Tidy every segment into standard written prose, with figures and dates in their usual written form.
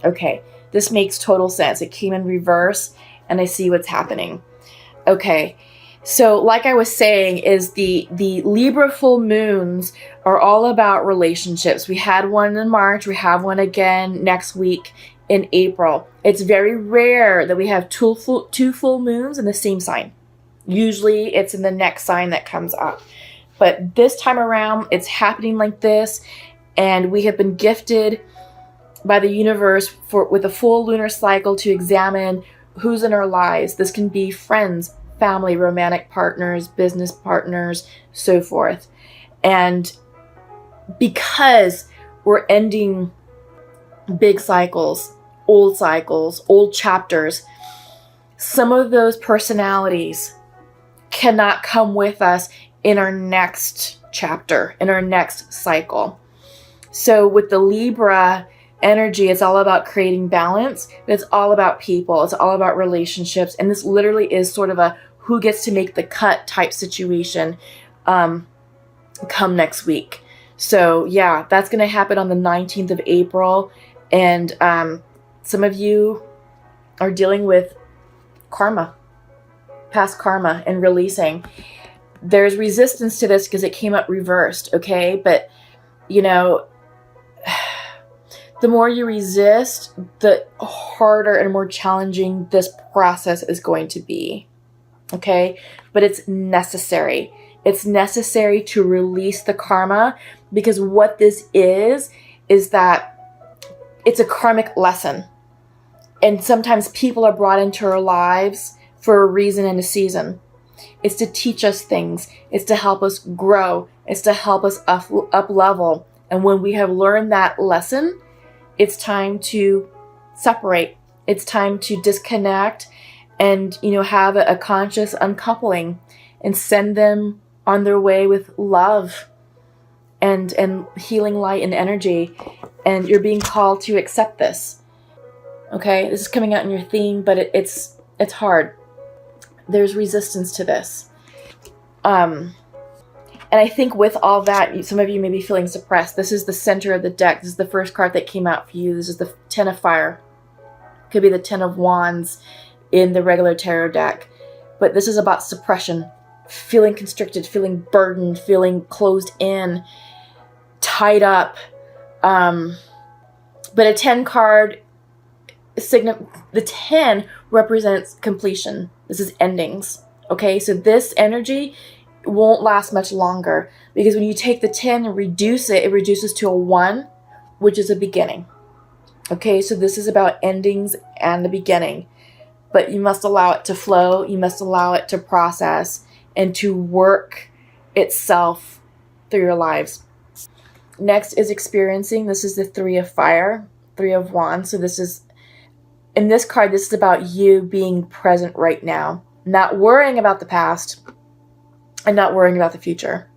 Okay, this makes total sense. It came in reverse, and I see what's happening. Okay, so like I was saying, is the Libra full moons are all about relationships. We had one in March. We have one again next week in April. It's very rare that we have two full moons in the same sign. Usually it's in the next sign that comes up. But this time around, it's happening like this, and we have been gifted by the universe with a full lunar cycle to examine who's in our lives. This can be friends, family, romantic partners, business partners, so forth. And because we're ending big cycles, old chapters, some of those personalities cannot come with us in our next chapter, in our next cycle. So with the Libra energy, it's all about creating balance. It's all about people. It's all about relationships. And this literally is sort of a who gets to make the cut type situation come next week. So yeah, that's going to happen on the 19th of April. And some of you are dealing with karma, past karma, and releasing. There's resistance to this because it came up reversed, okay? But, you know, the more you resist, the harder and more challenging this process is going to be, okay? But it's necessary. It's necessary to release the karma, because what this is that it's a karmic lesson. And sometimes people are brought into our lives for a reason and a season. It's to teach us things. It's to help us grow. It's to help us up level. And when we have learned that lesson, it's time to separate. It's time to disconnect and, you know, have a conscious uncoupling and send them on their way with love and healing light and energy. And you're being called to accept this. Okay, this is coming out in your theme, but it's hard. There's resistance to this. And I think with all that, some of you may be feeling suppressed. This is the center of the deck. This is the first card that came out for you. This is the Ten of Fire. Could be the Ten of Wands in the regular tarot deck. But this is about suppression. Feeling constricted, feeling burdened, feeling closed in, tied up. But a 10 card, the 10 represents completion. This is endings. Okay, so this energy won't last much longer, because when you take the 10 and reduce it, it reduces to a 1, which is a beginning. Okay, so this is about endings and the beginning. But you must allow it to flow. You must allow it to process and to work itself through your lives. Next is experiencing. This is the Three of Fire, Three of Wands. So this is, in this card, this is about you being present right now, not worrying about the past and not worrying about the future.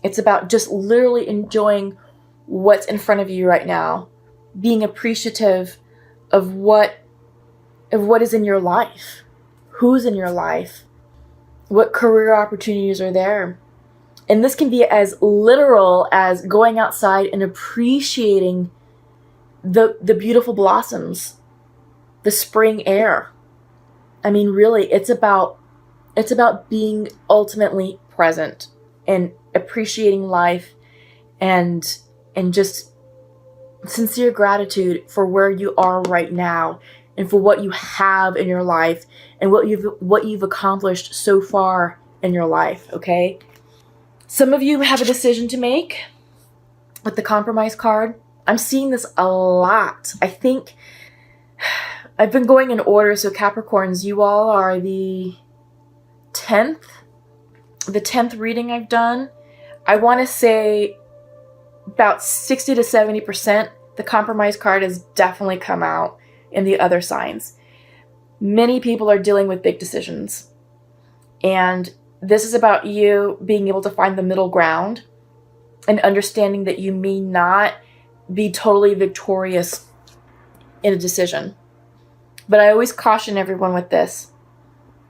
It's about just literally enjoying what's in front of you right now, being appreciative of what is in your life, who's in your life, what career opportunities are there. And this can be as literal as going outside and appreciating the beautiful blossoms, the spring air. I mean, really, it's about being ultimately present and appreciating life and just sincere gratitude for where you are right now and for what you have in your life and what you've accomplished so far in your life, okay? Some of you have a decision to make with the compromise card. I'm seeing this a lot. I think I've been going in order. So Capricorns, you all are the 10th reading I've done. I want to say about 60 to 70%, the compromise card has definitely come out in the other signs. Many people are dealing with big decisions. And this is about you being able to find the middle ground and understanding that you may not be totally victorious in a decision. But I always caution everyone with this.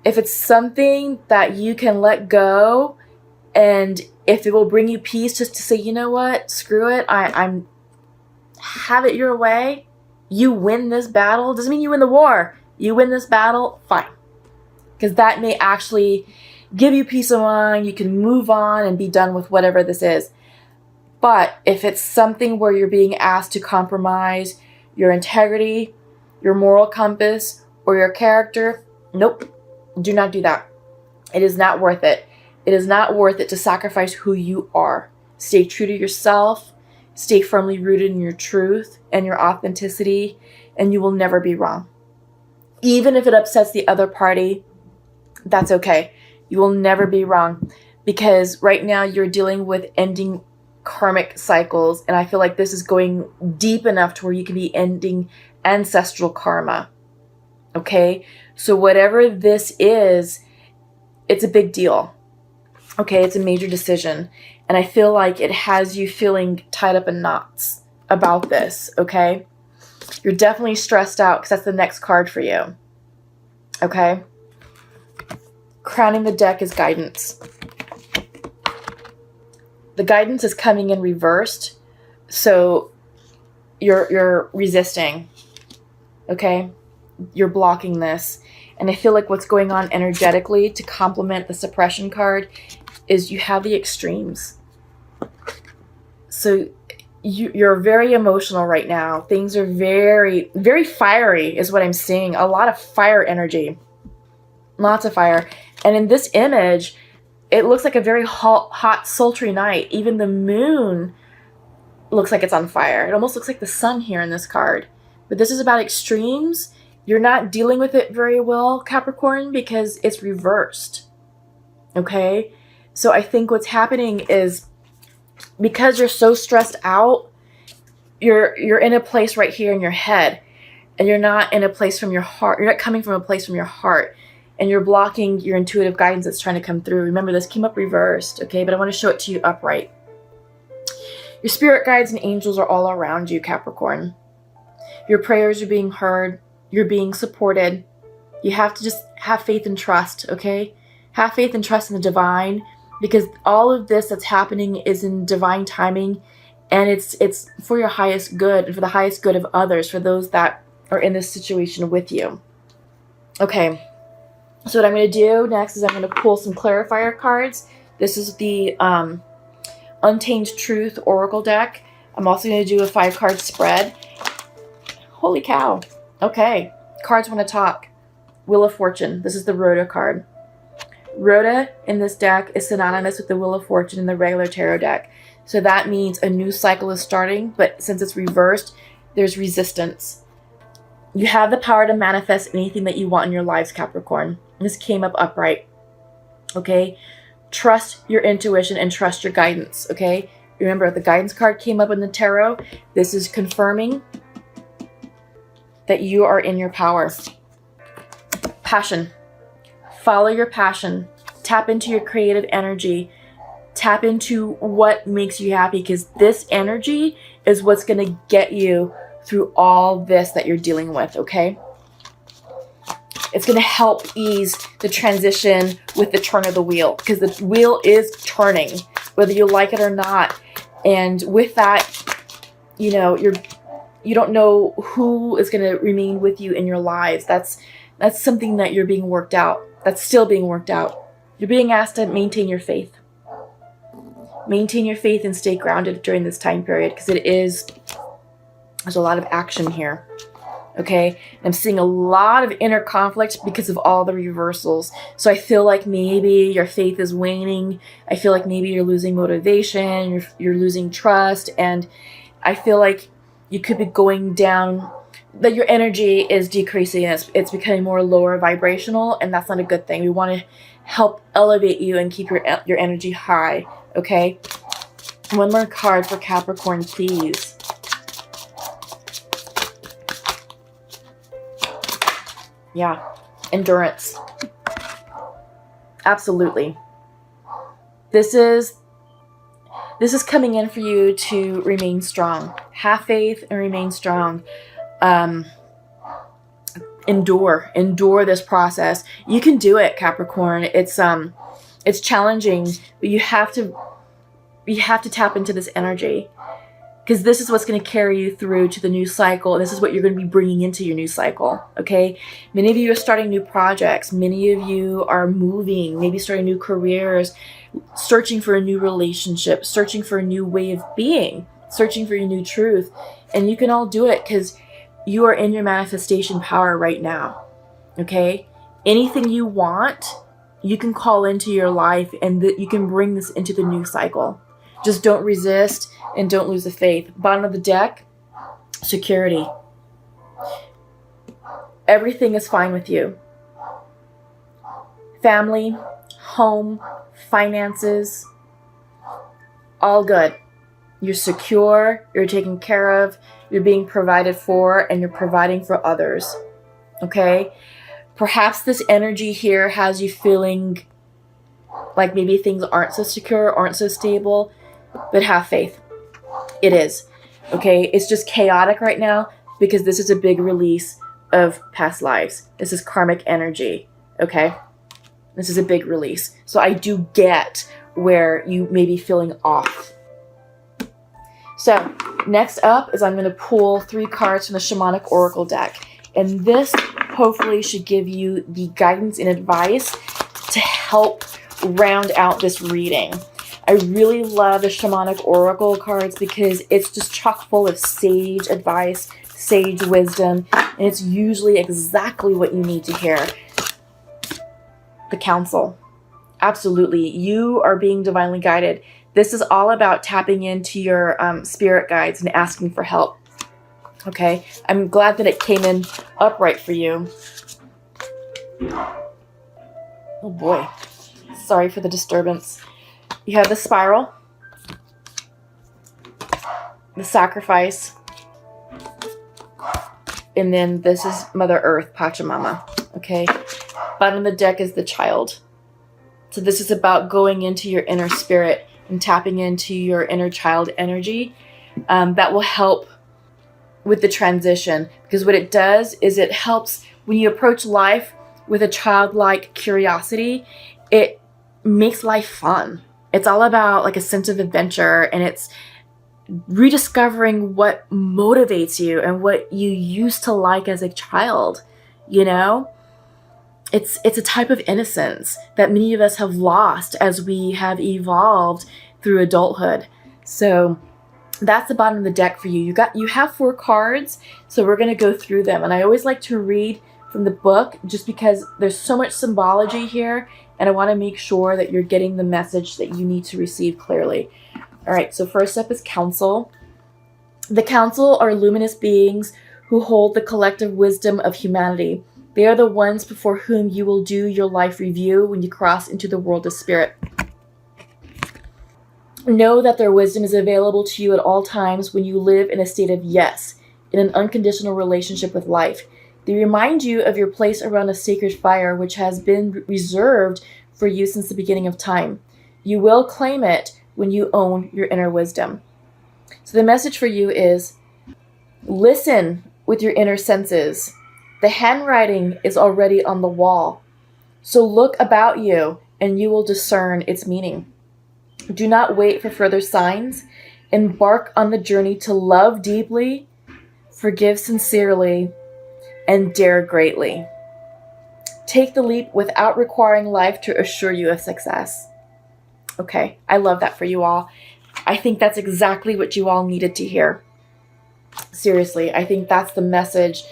If it's something that you can let go, and if it will bring you peace just to say, you know what, screw it, I'm have it your way, you win this battle, doesn't mean you win the war. You win this battle, fine. Because that may actually give you peace of mind. You can move on and be done with whatever this is. But if it's something where you're being asked to compromise your integrity, your moral compass, or your character, nope, do not do that. It is not worth it. It is not worth it to sacrifice who you are. Stay true to yourself. Stay firmly rooted in your truth and your authenticity, and you will never be wrong. Even if it upsets the other party, that's okay. You will never be wrong, because right now you're dealing with ending karmic cycles, and I feel like this is going deep enough to where you can be ending ancestral karma. Okay? So whatever this is, it's a big deal. Okay? It's a major decision. And I feel like it has you feeling tied up in knots about this. Okay? You're definitely stressed out because that's the next card for you. Okay? Crowning the deck is guidance. The guidance is coming in reversed, so you're resisting. Okay? You're blocking this. And I feel like what's going on energetically to complement the suppression card is you have the extremes. So you're very emotional right now. Things are very, very fiery is what I'm seeing. A lot of fire energy. Lots of fire. And in this image, it looks like a very hot, sultry night. Even the moon looks like it's on fire. It almost looks like the sun here in this card. But this is about extremes. You're not dealing with it very well, Capricorn, because it's reversed. Okay? So I think what's happening is because you're so stressed out, you're in a place right here in your head, and you're not in a place from your heart. You're not coming from a place from your heart, and you're blocking your intuitive guidance that's trying to come through. Remember, this came up reversed, okay? But I want to show it to you upright. Your spirit guides and angels are all around you, Capricorn. Your prayers are being heard. You're being supported. You have to just have faith and trust, okay? Have faith and trust in the divine, because all of this that's happening is in divine timing, and it's for your highest good and for the highest good of others, for those that are in this situation with you. Okay, so what I'm going to do next is I'm going to pull some clarifier cards. This is the Untamed Truth Oracle deck. I'm also going to do a 5-card spread. Holy cow. Okay, cards want to talk. Wheel of Fortune. This is the Rhoda card. Rhoda in this deck is synonymous with the Wheel of Fortune in the regular tarot deck. So that means a new cycle is starting, but since it's reversed, there's resistance. You have the power to manifest anything that you want in your lives, Capricorn. This came up upright. Okay? Trust your intuition and trust your guidance. Okay? Remember, the guidance card came up in the tarot. This is confirming that you are in your power. Passion. Follow your passion. Tap into your creative energy. Tap into what makes you happy, because this energy is what's going to get you through all this that you're dealing with, okay? It's going to help ease the transition with the turn of the wheel, because the wheel is turning, whether you like it or not. And with that, you know, you don't know who is going to remain with you in your lives. That's something that you're being worked out. That's still being worked out. You're being asked to maintain your faith. Maintain your faith and stay grounded during this time period, because there's a lot of action here. Okay? And I'm seeing a lot of inner conflict because of all the reversals. So I feel like maybe your faith is waning. I feel like maybe you're losing motivation. You're losing trust. And I feel like you could be going down, that your energy is decreasing. It's becoming more lower vibrational, and that's not a good thing. We want to help elevate you and keep your energy high, okay? One more card for Capricorn, please. Yeah, endurance. Absolutely. This is coming in for you to remain strong. Have faith and remain strong. Endure this process. You can do it, Capricorn. It's challenging, but you have to tap into this energy. because this is what's going to carry you through to the new cycle. And this is what you're going to be bringing into your new cycle. Okay. Many of you are starting new projects. Many of you are moving, maybe starting new careers, searching for a new relationship, searching for a new way of being, searching for your new truth. And you can all do it because you are in your manifestation power right now. Okay. Anything you want, you can call into your life, and that you can bring this into the new cycle. Just don't resist and don't lose the faith. Bottom of the deck, security. Everything is fine with you. Family, home, finances, all good. You're secure, you're taken care of, you're being provided for, and you're providing for others. Okay? Perhaps this energy here has you feeling like maybe things aren't so secure, aren't so stable, but have faith. It is. Okay? It's just chaotic right now because this is a big release of past lives. This is karmic energy. Okay? This is a big release. So I do get where you may be feeling off. So next up is I'm going to pull 3 cards from the Shamanic Oracle deck. And this hopefully should give you the guidance and advice to help round out this reading. I really love the Shamanic Oracle cards because it's just chock full of sage advice, sage wisdom, and it's usually exactly what you need to hear. The council. Absolutely. You are being divinely guided. This is all about tapping into your spirit guides and asking for help. Okay. I'm glad that it came in upright for you. Oh boy. Sorry for the disturbance. You have the spiral, the sacrifice, and then this is Mother Earth, Pachamama. Okay. Bottom of the deck is the child. So this is about going into your inner spirit and tapping into your inner child energy. That will help with the transition, because what it does is it helps when you approach life with a childlike curiosity. It makes life fun. It's all about like a sense of adventure, and it's rediscovering what motivates you and what you used to like as a child, you know? It's a type of innocence that many of us have lost as we have evolved through adulthood. So that's the bottom of the deck for you. You have 4 cards, so we're going to go through them. And I always like to read from the book just because there's so much symbology here, and I want to make sure that you're getting the message that you need to receive clearly. All right, so first up is council. The council are luminous beings who hold the collective wisdom of humanity. They are the ones before whom you will do your life review when you cross into the world of spirit. Know that their wisdom is available to you at all times when you live in a state of yes, in an unconditional relationship with life. They remind you of your place around a sacred fire which has been reserved for you since the beginning of time. You will claim it when you own your inner wisdom. So the message for you is, listen with your inner senses. The handwriting is already on the wall. So look about you and you will discern its meaning. Do not wait for further signs. Embark on the journey to love deeply, forgive sincerely, and dare greatly. Take the leap without requiring life to assure you of success. Okay, I love that for you all. I think that's exactly what you all needed to hear. Seriously, I think that's the message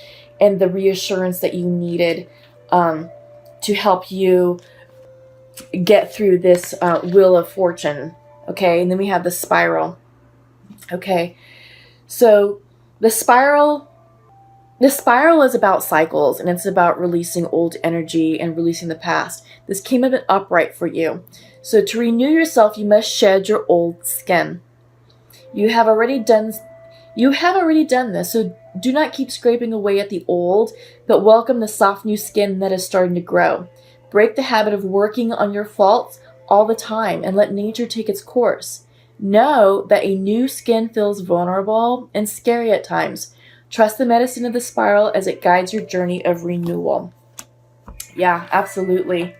and the reassurance that you needed to help you get through this Wheel of Fortune. Okay, and then we have the spiral. Okay, so the spiral is about cycles, and it's about releasing old energy and releasing the past. This came a bit upright for you. So to renew yourself, you must shed your old skin. You have already done this, so do not keep scraping away at the old, but welcome the soft new skin that is starting to grow. Break the habit of working on your faults all the time and let nature take its course. Know that a new skin feels vulnerable and scary at times. Trust the medicine of the spiral as it guides your journey of renewal. Yeah, absolutely.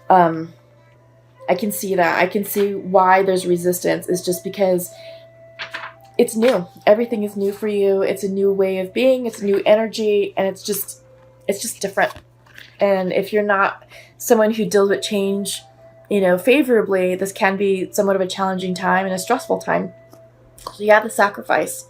I can see that. I can see why there's resistance. It's just because it's new. Everything is new for you. It's a new way of being. It's a new energy, and it's just different. And if you're not someone who deals with change, favorably, this can be somewhat of a challenging time and a stressful time. So you have the sacrifice.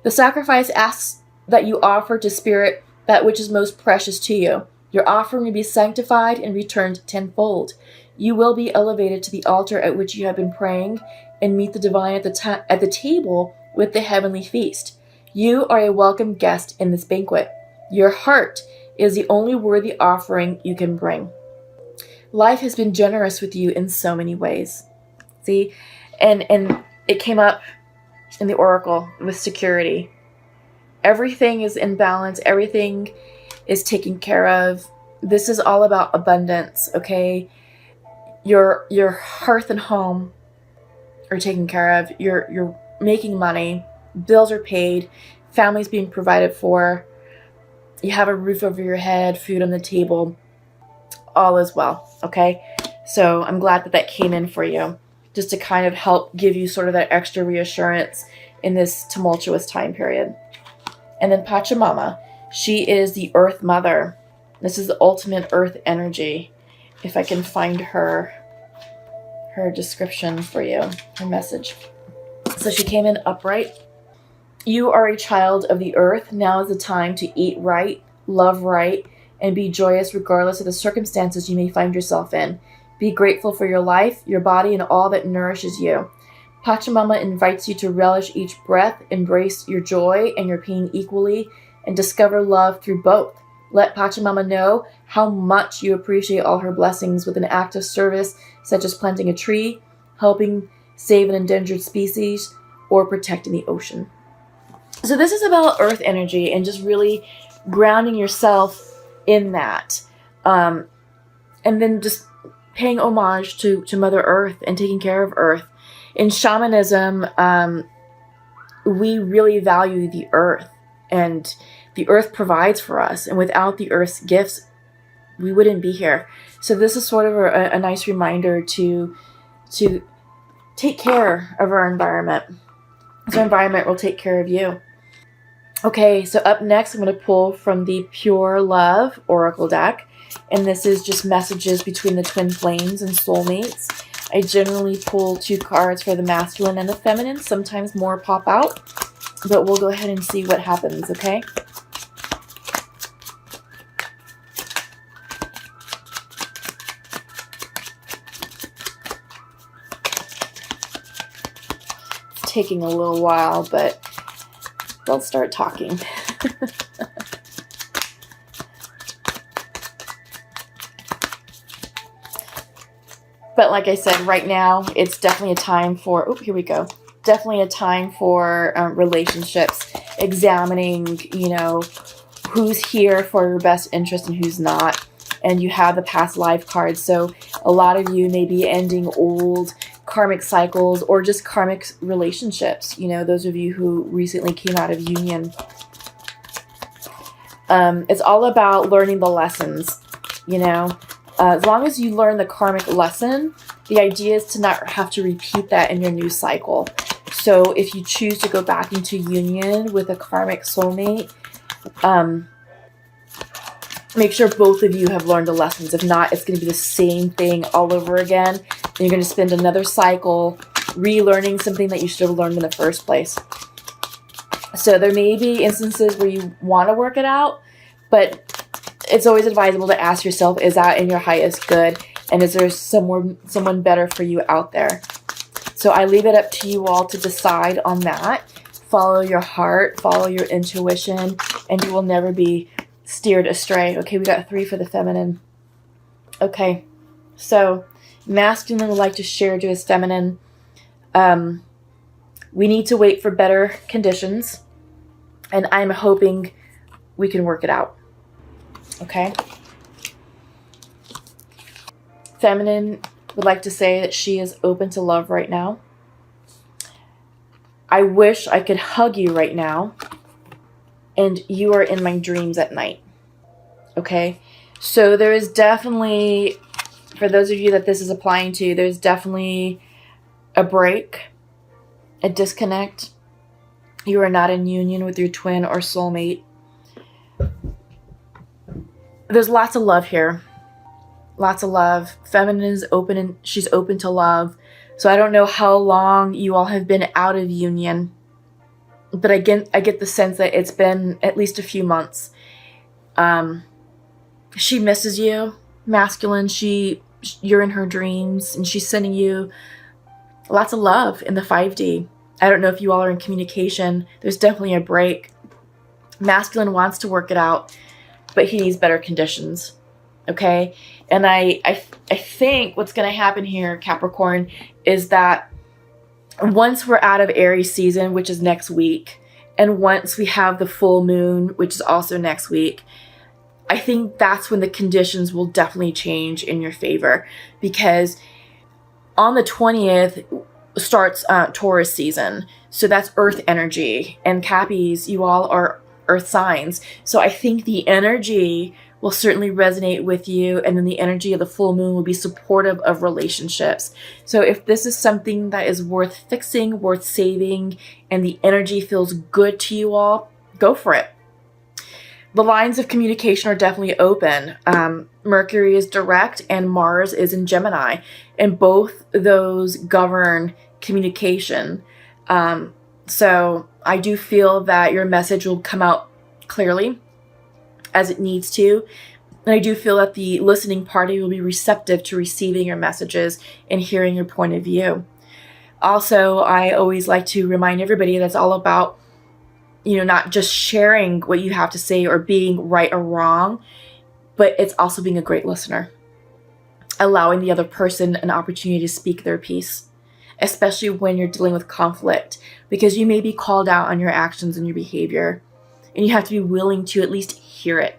The sacrifice asks that you offer to Spirit that which is most precious to you. Your offering will be sanctified and returned tenfold. You will be elevated to the altar at which you have been praying and meet the divine at the table with the heavenly feast. You are a welcome guest in this banquet. Your heart is the only worthy offering you can bring. Life has been generous with you in so many ways. See? And it came up in the oracle with security. Everything is in balance. Everything is taken care of. This is all about abundance, okay? Your hearth and home are taken care of. You're making money. Bills are paid. Family's being provided for. You have a roof over your head, food on the table. All is well, okay? So I'm glad that came in for you, just to kind of help give you sort of that extra reassurance in this tumultuous time period. And then Pachamama, she is the Earth Mother. This is the ultimate Earth energy. If I can find her description for you, her message. So she came in upright. You are a child of the earth. Now is the time to eat right, love right, and be joyous regardless of the circumstances you may find yourself in. Be grateful for your life, your body, and all that nourishes you. Pachamama invites you to relish each breath, embrace your joy and your pain equally, and discover love through both. Let Pachamama know how much you appreciate all her blessings with an act of service, such as planting a tree, helping save an endangered species, or protecting the ocean. So this is about earth energy and just really grounding yourself in that. And then just paying homage to Mother Earth and taking care of Earth. In shamanism, we really value the earth, and the earth provides for us. And without the earth's gifts, we wouldn't be here. So this is sort of a nice reminder to take care of our environment. So our environment will take care of you. Okay, so up next, I'm going to pull from the Pure Love Oracle deck. And this is just messages between the twin flames and soulmates. I generally pull 2 cards for the masculine and the feminine. Sometimes more pop out. But we'll go ahead and see what happens, okay? It's taking a little while, but they'll start talking. But like I said, right now, it's definitely a time for, here we go. Definitely a time for relationships, examining, who's here for your best interest and who's not. And you have the past life card. So a lot of you may be ending old karmic cycles or just karmic relationships. Those of you who recently came out of union. It's all about learning the lessons, as long as you learn the karmic lesson, the idea is to not have to repeat that in your new cycle. So if you choose to go back into union with a karmic soulmate, make sure both of you have learned the lessons. If not, it's going to be the same thing all over again. And you're going to spend another cycle relearning something that you should have learned in the first place. So there may be instances where you want to work it out, but it's always advisable to ask yourself, is that in your highest good? And is there someone better for you out there? So I leave it up to you all to decide on that. Follow your heart, follow your intuition, and you will never be steered astray. Okay, we got 3 for the feminine. Okay, so masculine would like to share to his feminine. We need to wait for better conditions, and I'm hoping we can work it out. Okay. Feminine would like to say that she is open to love right now. I wish I could hug you right now. And you are in my dreams at night. Okay. So there is definitely, for those of you that this is applying to, there's definitely a break, a disconnect. You are not in union with your twin or soulmate. There's lots of love here. Lots of love. Feminine is open and she's open to love. So I don't know how long you all have been out of union, but I get the sense that it's been at least a few months. She misses you, masculine. You're in her dreams, and she's sending you lots of love in the 5D. I don't know if you all are in communication. There's definitely a break. Masculine wants to work it out, but he needs better conditions. Okay? And I think what's going to happen here, Capricorn, is that once we're out of Aries season, which is next week, and once we have the full moon, which is also next week, I think that's when the conditions will definitely change in your favor, because on the 20th starts Taurus season. So that's earth energy, and Cappies, you all are earth signs. So I think the energy will certainly resonate with you, and then the energy of the full moon will be supportive of relationships. So if this is something that is worth fixing, worth saving, and the energy feels good to you all, go for it. The lines of communication are definitely open. Mercury is direct and Mars is in Gemini, and both those govern communication. So I do feel that your message will come out clearly as it needs to. And I do feel that the listening party will be receptive to receiving your messages and hearing your point of view. Also, I always like to remind everybody that's all about, not just sharing what you have to say or being right or wrong, but it's also being a great listener, allowing the other person an opportunity to speak their piece, especially when you're dealing with conflict, because you may be called out on your actions and your behavior, and you have to be willing to at least hear it.